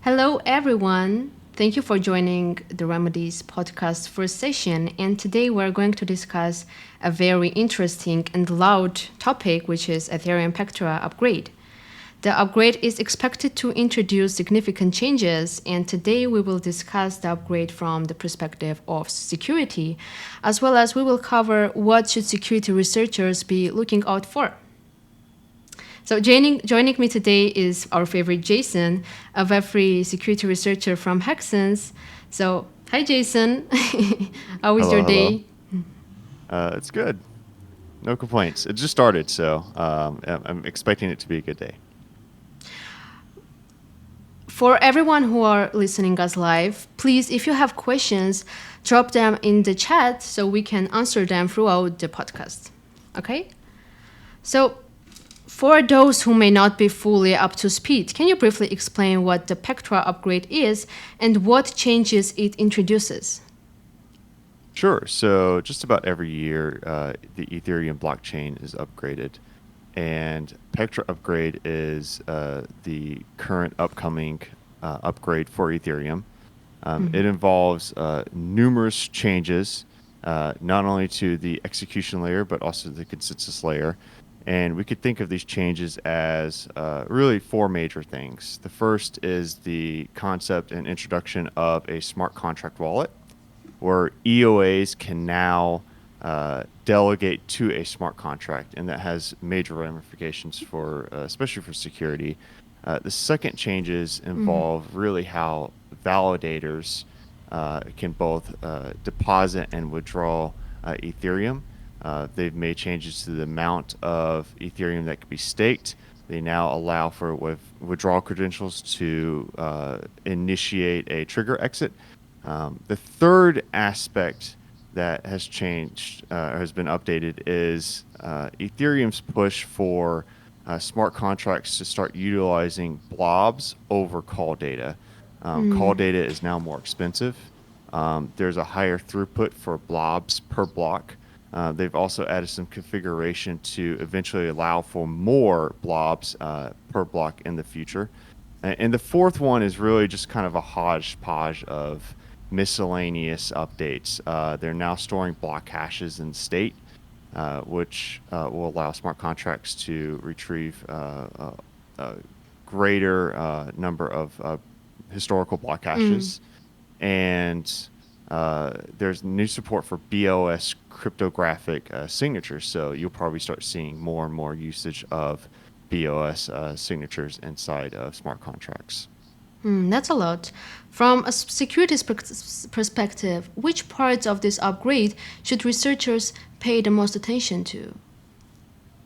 Hello, everyone. Thank you for joining the Remedies podcast first session. And today we're going to discuss a very interesting and loud topic, which is Ethereum Pectra upgrade. The upgrade is expected to introduce significant changes, and today we will discuss the upgrade from the perspective of security, as well as we will cover what should security researchers be looking out for. So joining me today is our favorite Jason, a Web3 security researcher from Hexens. So hi Jason, how is your Hello, hello. day? It's good. No complaints. It just started, so I'm expecting it to be a good day. For everyone who are listening us live, please, if you have questions, drop them in the chat so we can answer them throughout the podcast. Okay? So for those who may not be fully up to speed, can you briefly explain what the Pectra upgrade is and what changes it introduces? Sure. So just about every year, the Ethereum blockchain is upgraded, and Pectra upgrade is the current upcoming upgrade for Ethereum. It involves numerous changes, not only to the execution layer, but also the consensus layer. And we could think of these changes as really four major things. The first is the concept and introduction of a smart contract wallet, where EOAs can now delegate to a smart contract, and that has major ramifications for, especially for security. The second changes involve really how validators can both deposit and withdraw Ethereum. They've made changes to the amount of Ethereum that can be staked. They now allow for withdrawal credentials to initiate a trigger exit. The third aspect that has changed or has been updated is Ethereum's push for smart contracts to start utilizing blobs over call data. Call data is now more expensive. There's a higher throughput for blobs per block. They've also added some configuration to eventually allow for more blobs per block in the future. And the fourth one is really just kind of a hodgepodge of miscellaneous updates. They're now storing block hashes in state, which will allow smart contracts to retrieve a greater number of historical block hashes. And there's new support for BOS cryptographic signatures. So you'll probably start seeing more and more usage of BOS signatures inside of smart contracts. That's a lot. From a security perspective, which parts of this upgrade should researchers pay the most attention to?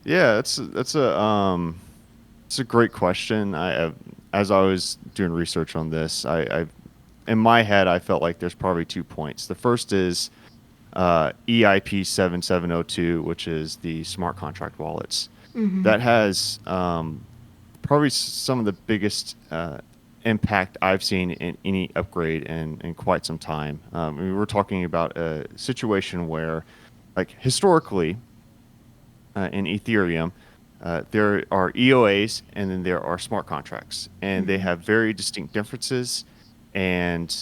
Yeah, it's a great question. As I was doing research on this, I in my head I felt like there's probably 2 points. The first is EIP 7702, which is the smart contract wallets. That has probably some of the biggest impact I've seen in any upgrade in quite some time. We were talking about a situation where, like historically, in Ethereum, there are EOAs and then there are smart contracts, and they have very distinct differences. And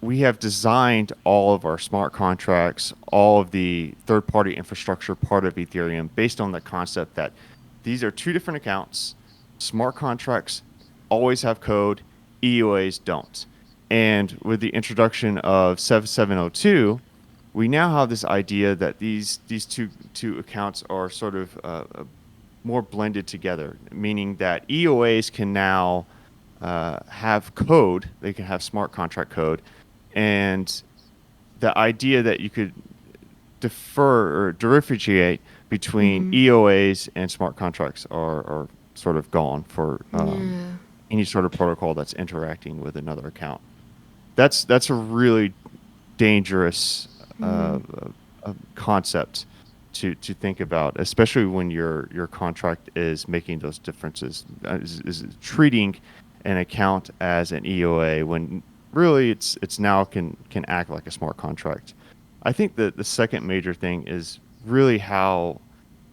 we have designed all of our smart contracts, all of the third party infrastructure part of Ethereum based on the concept that these are two different accounts. Smart contracts always have code, EOAs don't. And with the introduction of 7702, we now have this idea that these two accounts are sort of more blended together, meaning that EOAs can now have code, they can have smart contract code, and the idea that you could defer or differentiate between EOAs and smart contracts are sort of gone for Yeah. any sort of protocol that's interacting with another account. That's a really dangerous concept to think about, especially when your contract is making those differences, is treating an account as an EOA when really it's now can act like a smart contract. I think that the second major thing is really how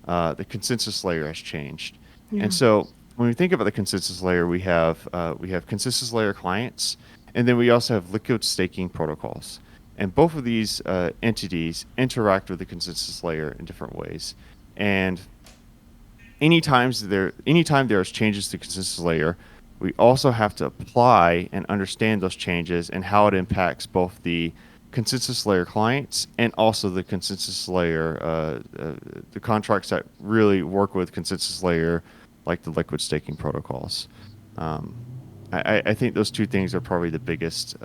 the consensus layer has changed. Yeah. And so when we think about the consensus layer, we have consensus layer clients, and then we also have liquid staking protocols. And both of these entities interact with the consensus layer in different ways. And anytime there's changes to consensus layer, we also have to apply and understand those changes and how it impacts both the consensus layer clients and also the consensus layer, the contracts that really work with consensus layer, like the liquid staking protocols. Um, I think those two things are probably the biggest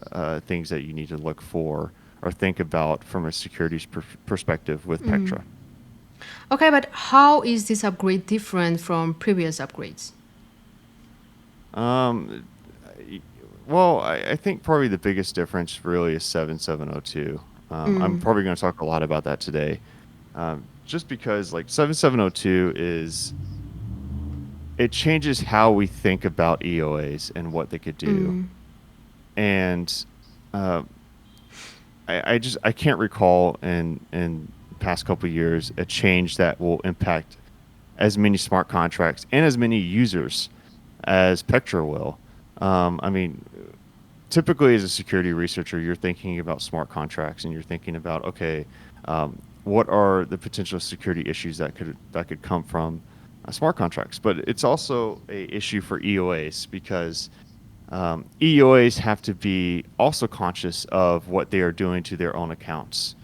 things that you need to look for or think about from a securities perspective with Pectra. Okay, but how is this upgrade different from previous upgrades? Um, well, I think probably the biggest difference really is 7702. I'm probably going to talk a lot about that today, just because like 7702 it changes how we think about EOAs and what they could do. And uh, I can't recall in the past couple of years a change that will impact as many smart contracts and as many users as Pectra will. I mean, typically as a security researcher, you're thinking about smart contracts and you're thinking about, okay, what are the potential security issues that could come from smart contracts? But it's also a issue for EOAs because EOAs have to be also conscious of what they are doing to their own accounts.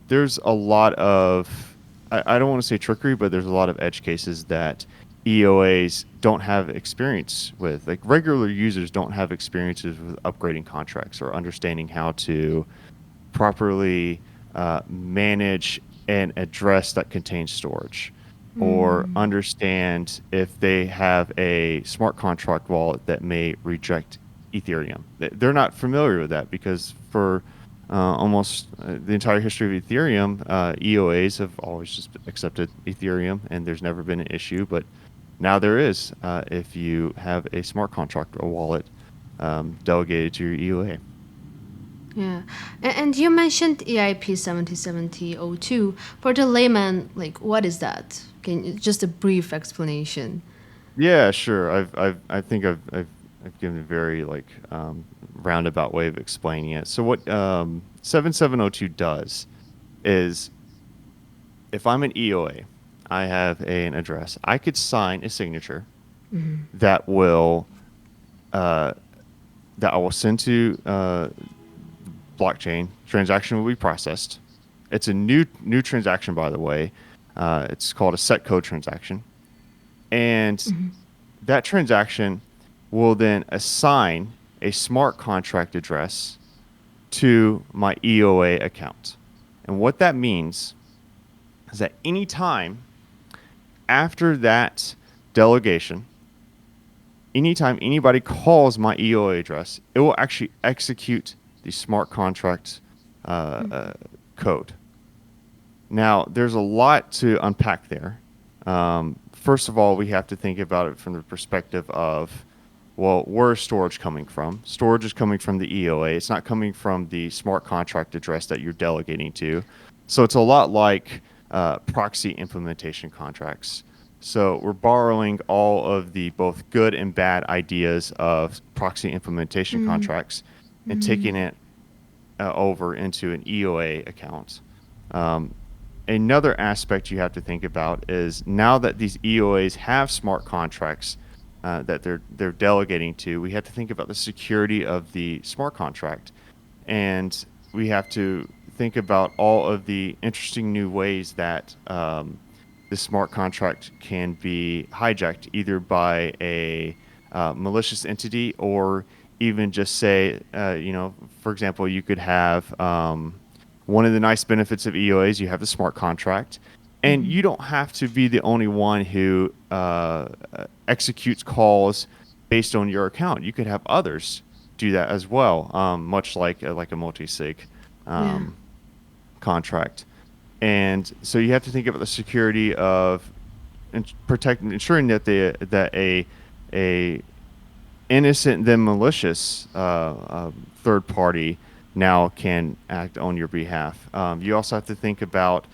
There's a lot of, I don't want to say trickery, but there's a lot of edge cases that EOAs don't have experience with. Like regular users don't have experiences with upgrading contracts or understanding how to properly manage an address that contains storage, or understand if they have a smart contract wallet that may reject Ethereum. They're not familiar with that because for almost the entire history of Ethereum, EOAs have always just accepted Ethereum, and there's never been an issue. But now there is if you have a smart contract or wallet delegated to your EOA. Yeah, and you mentioned EIP 707002. For the layman, like what is that? Can you, just a brief explanation? Yeah, sure. I think I've given a very like roundabout way of explaining it. So what 7702 does is if I'm an EOA, I have an address. I could sign a signature that will uh, that I will send to blockchain. Transaction will be processed. It's a new transaction, by the way. It's called a set code transaction, and that transaction will then assign a smart contract address to my EOA account. And what that means is that anytime after that delegation, anytime anybody calls my EOA address, it will actually execute the smart contract code. Now, there's a lot to unpack there. First of all, we have to think about it from the perspective of, well, where is storage coming from? Storage is coming from the EOA. It's not coming from the smart contract address that you're delegating to. So it's a lot like proxy implementation contracts. So we're borrowing all of the both good and bad ideas of proxy implementation contracts and taking it over into an EOA account. Another aspect you have to think about is now that these EOAs have smart contracts that they're delegating to, we have to think about the security of the smart contract, and we have to think about all of the interesting new ways that the smart contract can be hijacked either by a malicious entity or even just say, for example, you could have one of the nice benefits of EOAs, you have the smart contract, and you don't have to be the only one who executes calls based on your account. You could have others do that as well, much like a multi-sig Yeah. contract. And so you have to think about the security of ensuring that a innocent then malicious third party now can act on your behalf. You also have to think about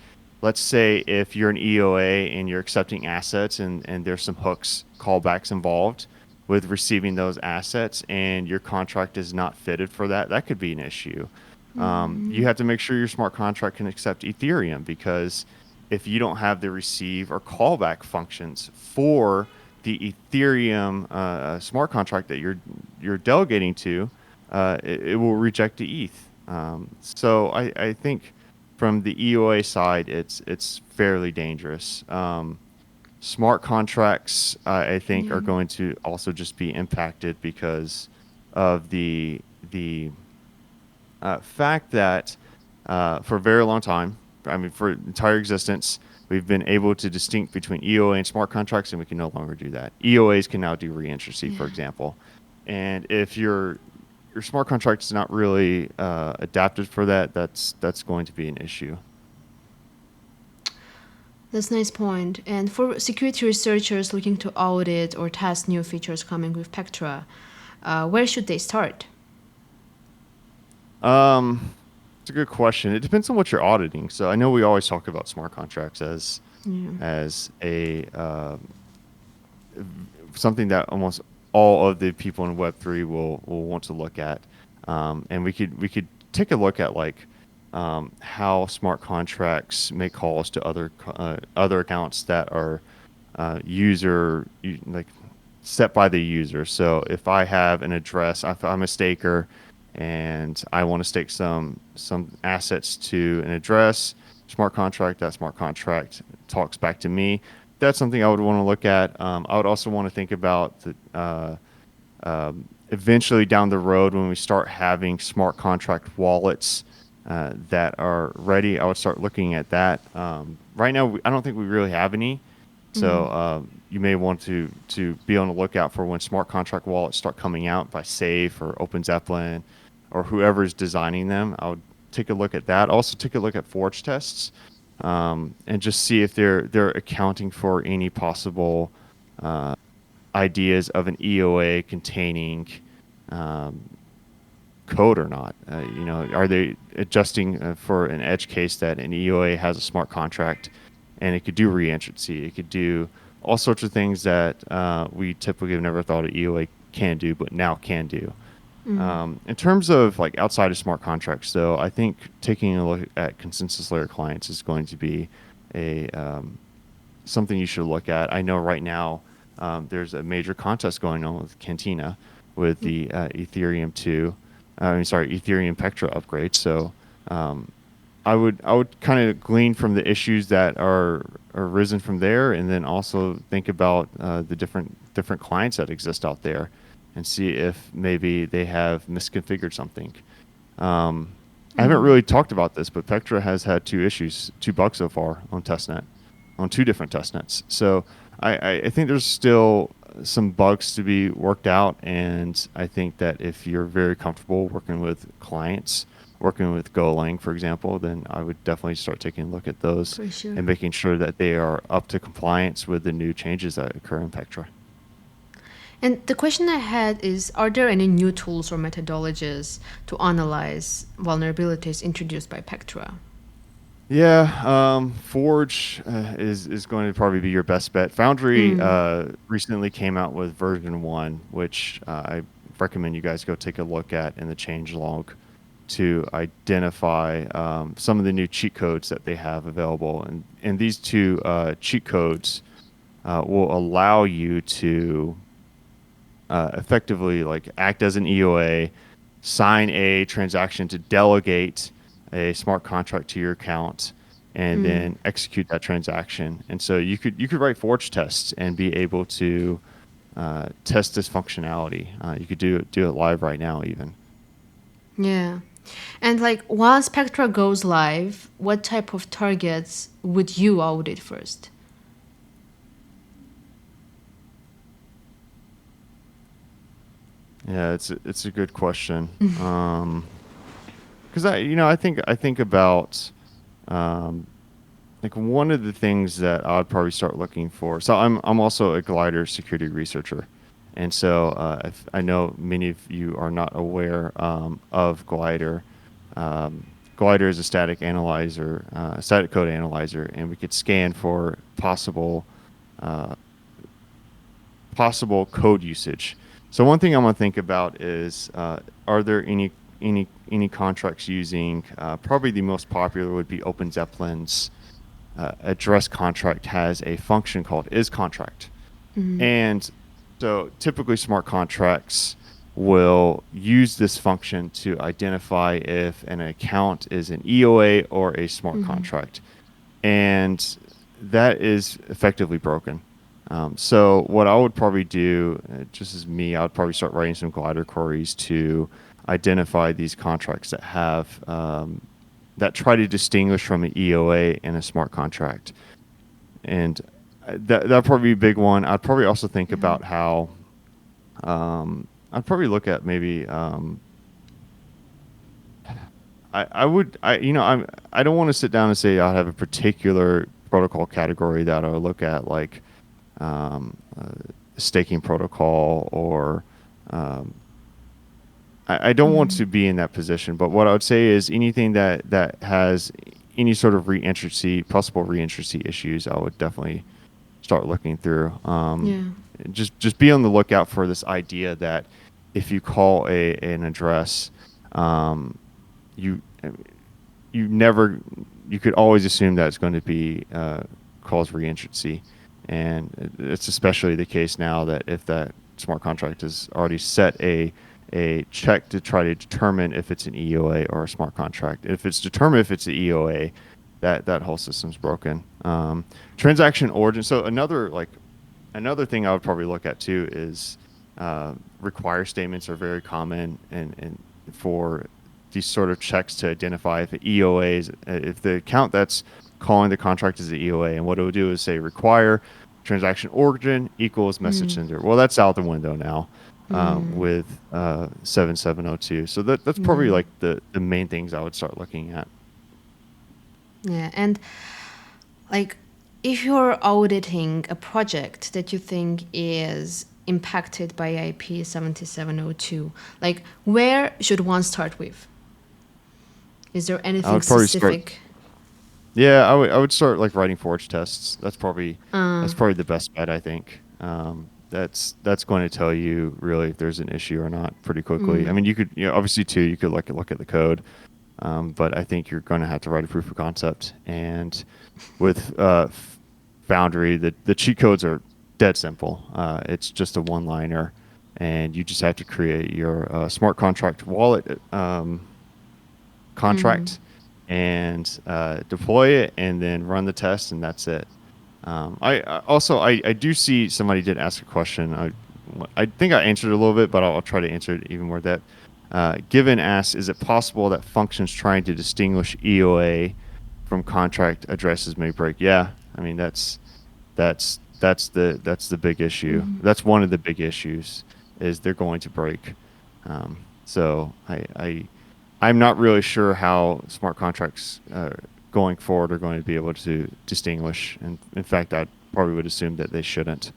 let's say if you're an EOA and you're accepting assets and there's some hooks, callbacks involved with receiving those assets and your contract is not fitted for that, that could be an issue. You have to make sure your smart contract can accept Ethereum, because if you don't have the receive or callback functions for the Ethereum smart contract that you're delegating to, it will reject the ETH. So I think from the EOA side, it's fairly dangerous. Smart contracts, I think, Yeah. are going to also just be impacted because of the fact that for a very long time, I mean, for entire existence, we've been able to distinct between EOA and smart contracts, and we can no longer do that. EOAs can now do reentrancy, Yeah. for example, and if your smart contract is not really adapted for that, that's going to be an issue. That's a nice point. And for security researchers looking to audit or test new features coming with Pectra, where should they start? Um, it's a good question. It depends on what you're auditing. So I know we always talk about smart contracts Yeah. as a something that almost all of the people in Web3 will want to look at, and we could take a look at like how smart contracts make calls to other accounts that are like set by the user. So if I have an address, if I'm a staker and I want to stake some assets to an address, that smart contract talks back to me. That's something I would want to look at. I would also want to think about eventually down the road when we start having smart contract wallets that are ready. I would start looking at that. Right now, I don't think we really have any. So you may want to be on the lookout for when smart contract wallets start coming out by Safe or OpenZeppelin or whoever is designing them. I would take a look at that. Also, take a look at forge tests and just see if they're accounting for any possible ideas of an EOA containing um, code or not. Are they adjusting for an edge case that an EOA has a smart contract and it could do reentrancy? It could do all sorts of things that we typically have never thought an EOA can do, but now can do. In terms of like outside of smart contracts, though, I think taking a look at consensus layer clients is going to be a something you should look at. I know right now there's a major contest going on with Cantina with the Ethereum 2. Ethereum Pectra upgrade. So I would kind of glean from the issues that are arisen from there, and then also think about the different clients that exist out there, and see if maybe they have misconfigured something. I haven't really talked about this, but Pectra has had two bugs so far on testnet, on two different testnets. So I think there's still some bugs to be worked out, and I think that if you're very comfortable working with clients, working with Golang, for example, then I would definitely start taking a look at those For sure. and making sure that they are up to compliance with the new changes that occur in Pectra. And the question I had is, are there any new tools or methodologies to analyze vulnerabilities introduced by Pectra? Yeah, Forge is going to probably be your best bet. Foundry recently came out with version 1, which I recommend you guys go take a look at in the change log to identify some of the new cheat codes that they have available. And these two cheat codes will allow you to effectively like act as an EOA, sign a transaction to delegate a smart contract to your account, and then execute that transaction. And so you could write forge tests and be able to test this functionality. You could do it live right now even. Yeah. And like once Pectra goes live, what type of targets would you audit first? Yeah, it's a good question. Because I think about um, like one of the things that I'd probably start looking for. So I'm also a glider security researcher, and so if I know many of you are not aware of glider. Glider is a static code analyzer, and we could scan for uh, possible code usage. So one thing I'm going to think about is, are there any contracts using, probably the most popular would be OpenZeppelin's address contract has a function called isContract. And so typically smart contracts will use this function to identify if an account is an EOA or a smart contract. And that is effectively broken. So what I would probably do, just as me, I would probably start writing some glider queries to identify these contracts that have that try to distinguish from an EOA and a smart contract. And that'd probably be a big one. I'd probably also think about how I'd probably look at maybe I would I don't want to sit down and say I have a particular protocol category that I'll look at, like um, uh, staking protocol, or I don't want to be in that position. But what I would say is anything that has any sort of possible reentrancy issues, I would definitely start looking through. Yeah. Just be on the lookout for this idea that if you call an address, you you could always assume that it's going to be cause reentrancy, and it's especially the case now that if that smart contract has already set a check to try to determine if it's an EOA or a smart contract. If it's determined if it's an EOA, that whole system's broken. Transaction origin. So another thing I would probably look at too is require statements are very common, and for these sort of checks to identify if if the account that's calling the contract is the EOA, and what it would do is say require transaction origin equals message sender. Well, that's out the window now with 7702. So that's probably like the main things I would start looking at. Yeah, and like if you're auditing a project that you think is impacted by IP 7702, like where should one start with? Is there I anything would probably start. specific? Yeah, I would start like writing forge tests. That's probably the best bet, I think. That's going to tell you really if there's an issue or not pretty quickly. I mean, you could, obviously too, you could like look at the code, but I think you're going to have to write a proof of concept. And with Foundry, the cheat codes are dead simple. It's just a one-liner, and you just have to create your smart contract wallet contract and deploy it, and then run the test, and that's it. I do see somebody did ask a question. I think I answered it a little bit, but I'll try to answer it even more depth. Given asks, is it possible that functions trying to distinguish EOA from contract addresses may break? Yeah, I mean that's the big issue. That's one of the big issues, is they're going to break. So I'm not really sure how smart contracts going forward are going to be able to distinguish. And in fact, I probably would assume that they shouldn't.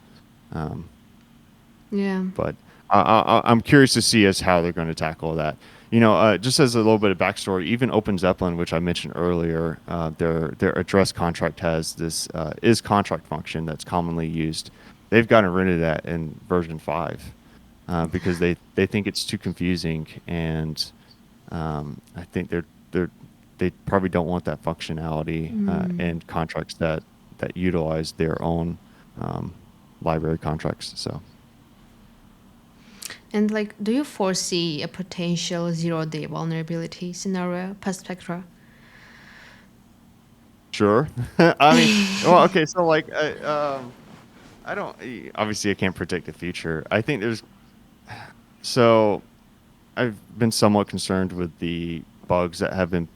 Yeah. But I'm curious to see as how they're going to tackle that. Just as a little bit of backstory, even OpenZeppelin, which I mentioned earlier, their address contract has this is contract function that's commonly used. They've gotten rid of that in version 5 because they think it's too confusing, and I think they probably don't want that functionality in contracts that utilize their own library contracts. So. And like, do you foresee a potential zero-day vulnerability scenario past Pectra? Sure. I mean, well, okay. So like, I don't. Obviously, I can't predict the future. I think so. I've been somewhat concerned with the bugs that have been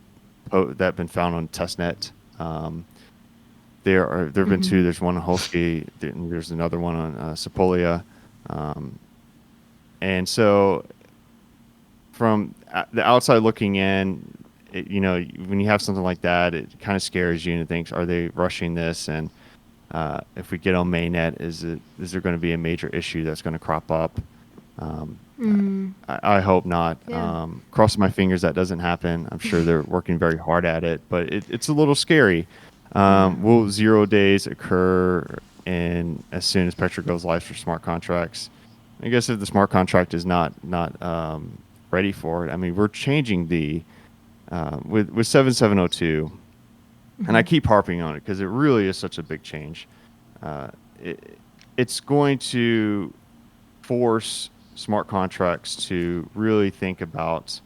found on testnet. There have been two. There's one on Holsky. There's another one on Sepolia. And so, from the outside looking in, when you have something like that, it kind of scares you and thinks, are they rushing this? And if we get on mainnet, is there going to be a major issue that's going to crop up? Mm. I hope not. Yeah. Crossing my fingers that doesn't happen. I'm sure they're working very hard at it, but it's a little scary. Yeah. Will 0 days occur in as soon as Pectra goes live for smart contracts? I guess if the smart contract is not ready for it, I mean, we're changing the with 7702, and I Hmm. keep harping on it because it really is such a big change. Uh, it, it's going to force smart contracts to really think about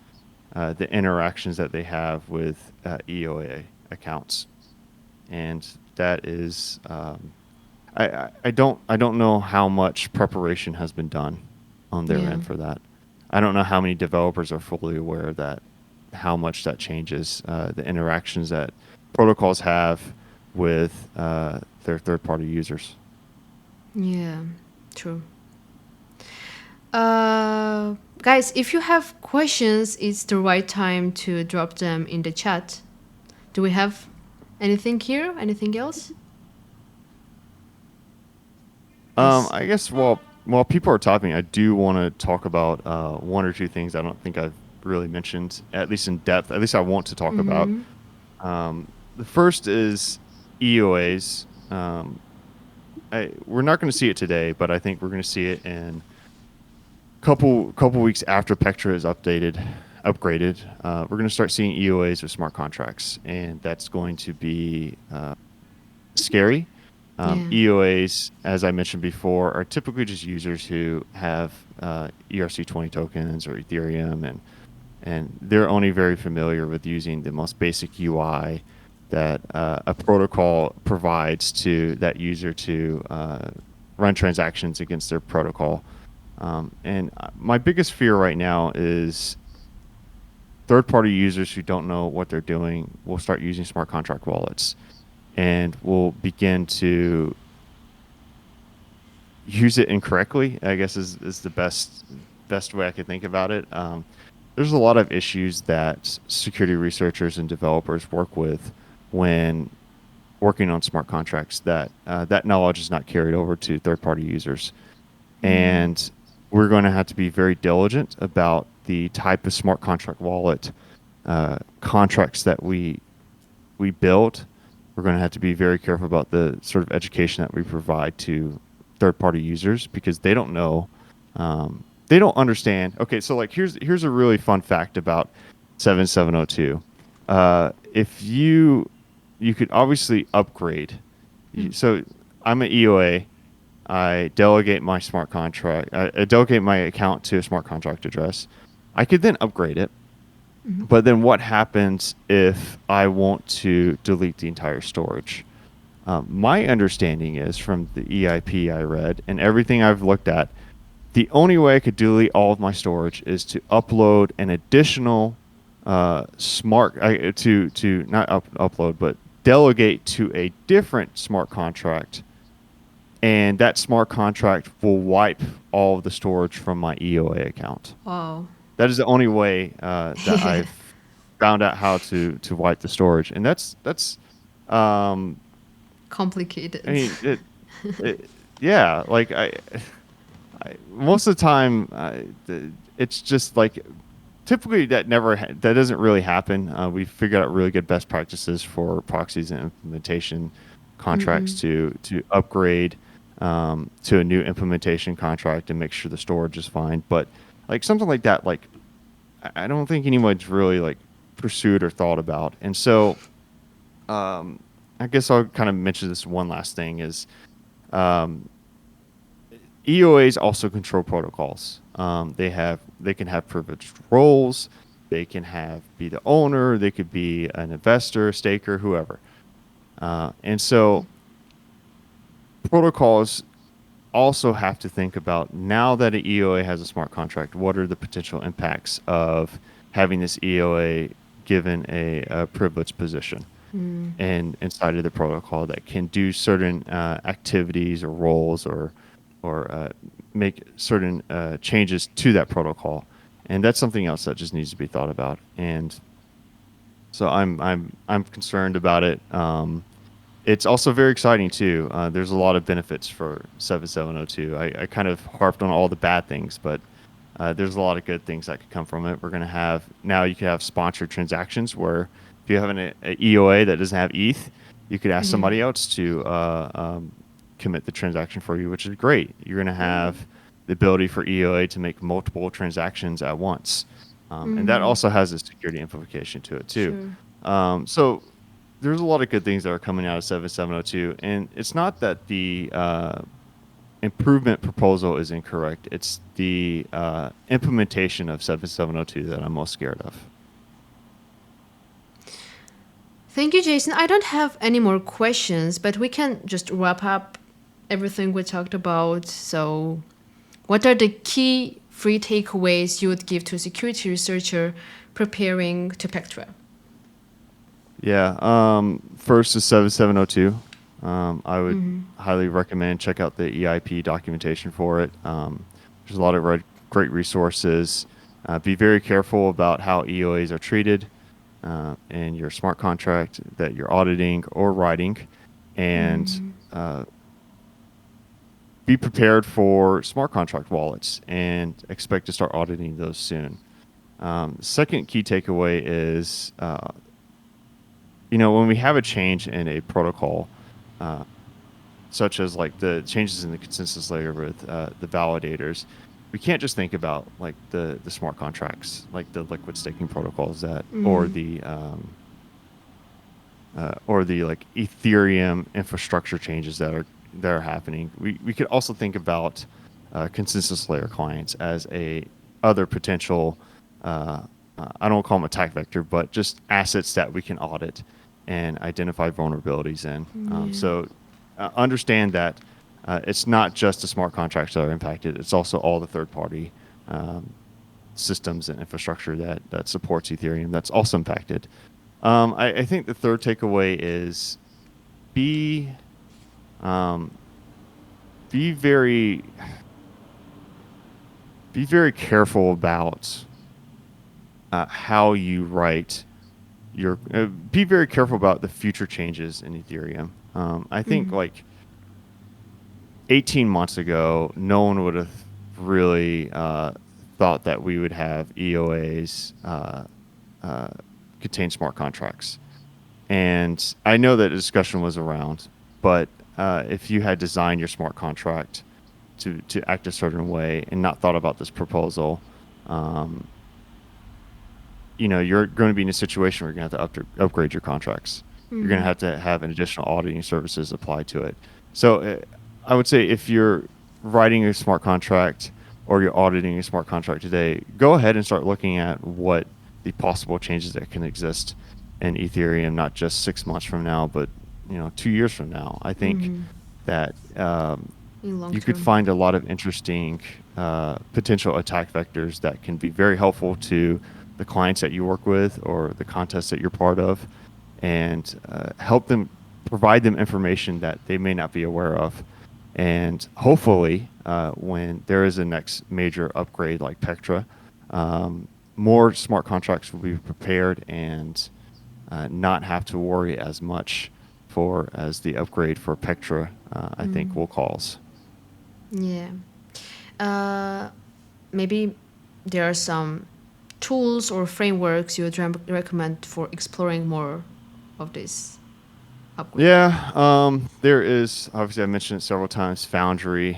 the interactions that they have with EOA accounts, and that is I don't know how much preparation has been done on their Yeah. end for that. I don't know how many developers are fully aware that how much that changes the interactions that protocols have with their third party users. Yeah. True. Guys, if you have questions, it's the right time to drop them in the chat. Do we have anything here? Anything else? Yes. I guess while people are talking, I do want to talk about one or two things I don't think I've really mentioned, at least in depth. At least I want to talk about. Mm-hmm. The first is EOAs. We're not going to see it today, but I think we're going to see it in couple weeks after Pectra is upgraded. We're going to start seeing EOAs with smart contracts, and that's going to be scary. Yeah. EOAs, as I mentioned before, are typically just users who have ERC20 tokens or Ethereum, and they're only very familiar with using the most basic UI that a protocol provides to that user to run transactions against their protocol. And my biggest fear right now is third-party users who don't know what they're doing will start using smart contract wallets and will begin to use it incorrectly, I guess is the best way I could think about it. There's a lot of issues that security researchers and developers work with when working on smart contracts that that knowledge is not carried over to third-party users. Mm. And we're going to have to be very diligent about the type of smart contract wallet contracts that we build. We're going to have to be very careful about the sort of education that we provide to third-party users because they don't know, they don't understand. Okay, so like here's a really fun fact about 7702. If you could obviously upgrade. Mm. So I'm an EOA. I delegate my smart contract. I delegate my account to a smart contract address. I could then upgrade it. Mm-hmm. But then what happens if I want to delete the entire storage? My understanding is from the EIP I read and everything I've looked at, the only way I could delete all of my storage is to upload an additional smart to not upload but delegate to a different smart contract, and that smart contract will wipe all of the storage from my EOA account. Wow. That is the only way that Yeah. I've found out how to wipe the storage, and that's um, I Complicated. mean it yeah, like most of the time it's just like typically that doesn't really happen. We figured out really good best practices for proxies and implementation contracts Mm-mm. to upgrade to a new implementation contract and make sure the storage is fine. But like something like that, like I don't think anyone's really like pursued or thought about. And so I guess I'll kind of mention this one last thing is um, EOAs also control protocols. They can have privileged roles. They can be the owner. They could be an investor, staker, whoever. And so protocols also have to think about now that an EOA has a smart contract, what are the potential impacts of having this EOA given a privileged position Mm. and inside of the protocol that can do certain activities or roles or make certain changes to that protocol, and that's something else that just needs to be thought about. And so I'm concerned about it. It's also very exciting too. There's a lot of benefits for 7702. I kind of harped on all the bad things, but there's a lot of good things that could come from it. We're going to have now you can have sponsored transactions where if you have an EOA that doesn't have ETH, you could ask Yeah. somebody else to commit the transaction for you, which is great. You're going to Oh. have the ability for EOA to make multiple transactions at once. And that Mm-hmm. also has a security implication to it too. Sure. So there's a lot of good things that are coming out of 7702, and it's not that the improvement proposal is incorrect. It's the implementation of 7702 that I'm most scared of. Thank you, Jason. I don't have any more questions, but we can just wrap up everything we talked about. So, what are the key free takeaways you would give to a security researcher preparing to Pectra? Yeah. First is 7702. I would highly recommend check out the EIP documentation for it. There's a lot of great resources. Be very careful about how EOAs are treated in your smart contract that you're auditing or writing, and be prepared for smart contract wallets and expect to start auditing those soon. Second key takeaway is when we have a change in a protocol, uh, such as like the changes in the consensus layer with the validators, we can't just think about like the smart contracts, like the liquid staking protocols that, or the like Ethereum infrastructure changes that are happening. We could also think about consensus layer clients as a other potential. I don't call them attack vector, but just assets that we can audit and identify vulnerabilities in. Yeah. So understand that it's not just the smart contracts that are impacted; it's also all the third-party systems and infrastructure that supports Ethereum that's also impacted. I think the third takeaway is be um, be very be very careful about how you write your. Be very careful about the future changes in Ethereum. I think like 18 months ago, no one would have really thought that we would have EOAs uh, contain smart contracts. And I know that a discussion was around, but if you had designed your smart contract to act a certain way and not thought about this proposal, um, you're going to be in a situation where you're going to have to upgrade your contracts. You're going to have an additional auditing services applied to it. So I would say if you're writing a smart contract or you're auditing a smart contract today, go ahead and start looking at what the possible changes that can exist in Ethereum, not just 6 months from now, but 2 years from now. I think that In long you could term. find a lot of interesting potential attack vectors that can be very helpful to the clients that you work with or the contests that you're part of, and help them provide them information that they may not be aware of. And hopefully, when there is a next major upgrade like Pectra, more smart contracts will be prepared and not have to worry as much for as the upgrade for Pectra, I think, will cause. Yeah. Uh, Maybe there are some tools or frameworks you would recommend for exploring more of this upgrade. Yeah, there is, obviously, I mentioned it several times, Foundry.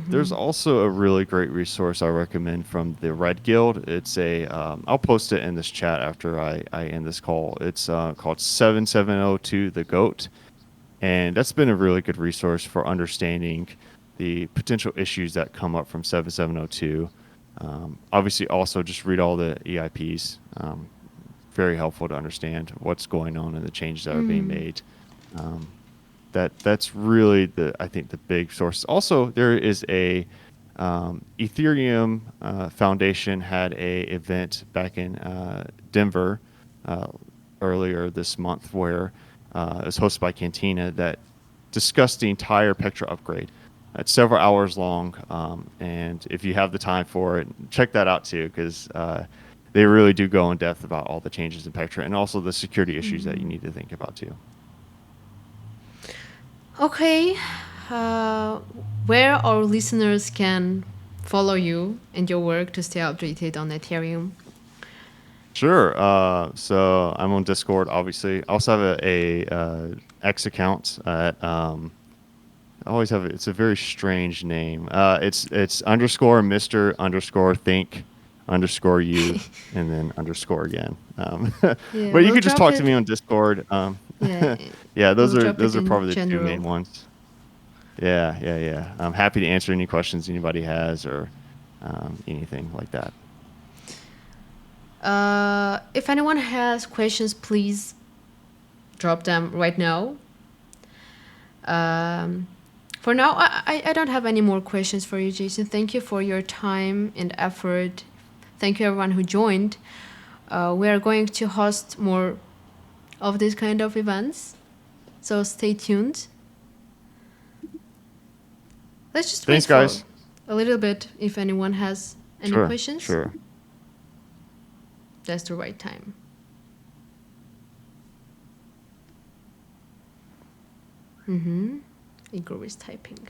There's also a really great resource I recommend from the Red Guild. It's I'll post it in this chat after I end this call. It's called 7702 The GOAT. And that's been a really good resource for understanding the potential issues that come up from 7702. Obviously, also just read all the EIPs. Very helpful to understand what's going on and the changes that are being made. Um, that's really I think the big source. Also, there is a Ethereum Foundation had a event back in Denver uh, earlier this month where it was hosted by Cantina that discussed the entire Pectra upgrade. It's several hours long, and if you have the time for it, check that out too, because they really do go in depth about all the changes in Pectra and also the security issues that you need to think about too. Okay. Uh, where our listeners can follow you and your work to stay updated on Ethereum? Sure. So I'm on Discord, obviously. I also have X account at I always have it's a very strange name. It's underscore Mr. underscore think underscore you and then underscore again. Yeah, But you we'll could just drop talk to it. me on Discord. Yeah, Yeah, we'll drop it those are in probably the two main general. ones. Yeah, yeah, yeah. I'm happy to answer any questions anybody has or anything like that. If anyone has questions, please drop them right now. Um, for now, I don't have any more questions for you, Jason. Thank you for your time and effort. Thank you, everyone who joined. We are going to host more of these kind of events, so stay tuned. Let's just wait Thanks, for guys. a little bit if anyone has any Sure, questions. sure. That's the right time. Igor is typing.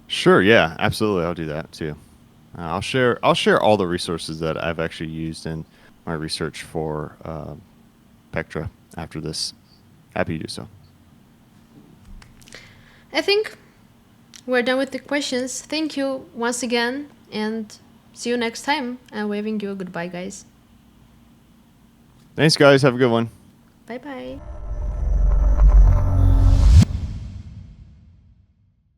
Sure, yeah, absolutely. I'll do that too. I'll share all the resources that I've actually used in my research for Pectra after this. Happy to do so. I think we're done with the questions. Thank you once again, and see you next time. I'm waving you a goodbye, guys. Thanks, guys. Have a good one. Bye bye.